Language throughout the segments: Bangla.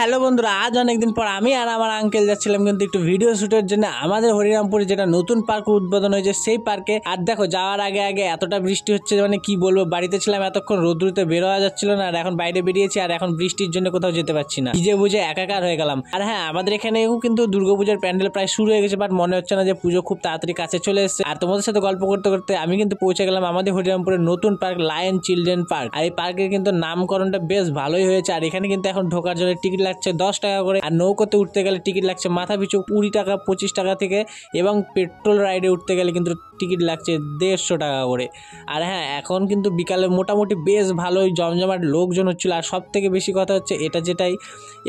হ্যালো বন্ধুরা, আজ অনেকদিন পর আমি আর আমার আঙ্কেল যাচ্ছিলাম কিন্তু একটু ভিডিও শুটের জন্য আমাদের হরিরামপুরে যেটা নতুন পার্ক উদ্বোধন হয়েছে সেই পার্কে। আর দেখো যাওয়ার আগে আগে এতটা বৃষ্টি হচ্ছে, মানে কি বলবো, বাড়িতে ছিলাম এতক্ষণ, রোদ্রুতে বের হওয়া যাচ্ছিল না, আর এখন বাইরে বেরিয়েছি আর এখন বৃষ্টির জন্য কোথাও যেতে পারছি না, ভিজে বুঝে একাকার হয়ে গেলাম। আর হ্যাঁ, আমাদের এখানেও কিন্তু দুর্গাপূজার প্যান্ডেল প্রায় শুরু হয়ে গেছে, বাট মনে হচ্ছে না যে পুজো খুব তাড়াতাড়ি কাছে চলে এসেছে। আর তোমাদের সাথে গল্প করতে করতে আমি কিন্তু পৌঁছে গেলাম আমাদের হরিরামপুরের নতুন পার্ক, লায়ন চিলড্রেন পার্ক। আর এই পার্কের কিন্তু নামকরণটা বেশ ভালোই হয়েছে। আর এখানে কিন্তু এখন ঢোকার জন্য টিকিট লাগছে 10 টাকা করে, আর নৌকোতে উঠতে গেলে টিকিট লাগছে মাথা পিছু 20 টাকা 25 টাকা থেকে, এবং পেট্রোল রাইডে উঠতে গেলে কিন্তু টিকিট লাগছে 150 টাকা করে। আর হ্যাঁ, এখন কিন্তু বিকালে মোটামুটি বেশ ভালোই জমজমাট লোকজন হচ্ছিল। আর সব থেকে বেশি কথা হচ্ছে এটা, যেটাই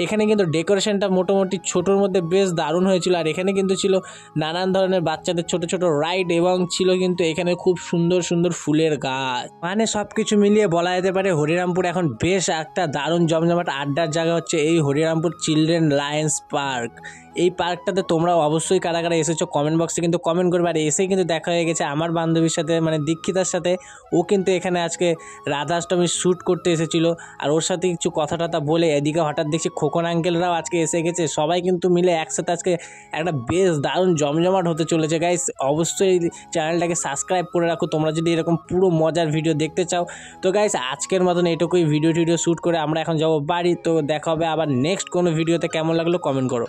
এখানে কিন্তু ডেকোরেশনটা মোটামুটি ছোটোর মধ্যে বেশ দারুণ হয়েছিল। আর এখানে কিন্তু ছিল নানান ধরনের বাচ্চাদের ছোট ছোট রাইড, এবং ছিল কিন্তু এখানে খুব সুন্দর সুন্দর ফুলের গাছ। মানে সব কিছু মিলিয়ে বলা যেতে পারে হরিরামপুর এখন বেশ একটা দারুণ জমজমাট আড্ডার জায়গা হচ্ছে এই হরিরামপুর চিলড্রেন লায়ন্স পার্ক। এই পার্কটাতে তোমরা অবশ্যই কারা কারা এসেছো কমেন্ট বক্সে কিন্তু কমেন্ট করবে। আর এসেই কিন্তু দেখা হয়ে গেছে আমার বান্ধবীর সাথে, মানে দীক্ষিতার সাথে। ও কিন্তু এখানে আজকে রাধাষ্টমীর শ্যুট করতে এসেছিলো, আর ওর সাথে কিছু কথা টথা বলে এদিকে হঠাৎ দেখছি খোকন আঙ্কেলরাও আজকে এসে গেছে। সবাই কিন্তু মিলে একসাথে আজকে একটা বেশ দারুণ জমজমাট হতে চলেছে। গাইস, অবশ্যই চ্যানেলটাকে সাবস্ক্রাইব করে রাখো তোমরা যদি এরকম পুরো মজার ভিডিও দেখতে চাও। তো গাইস, আজকের মতন এটুকুই, ভিডিও শ্যুট করে আমরা এখন যাবো বাড়ি। তো দেখা হবে আবার নেক্সট কোনো ভিডিওতে। কেমন লাগলো কমেন্ট করো।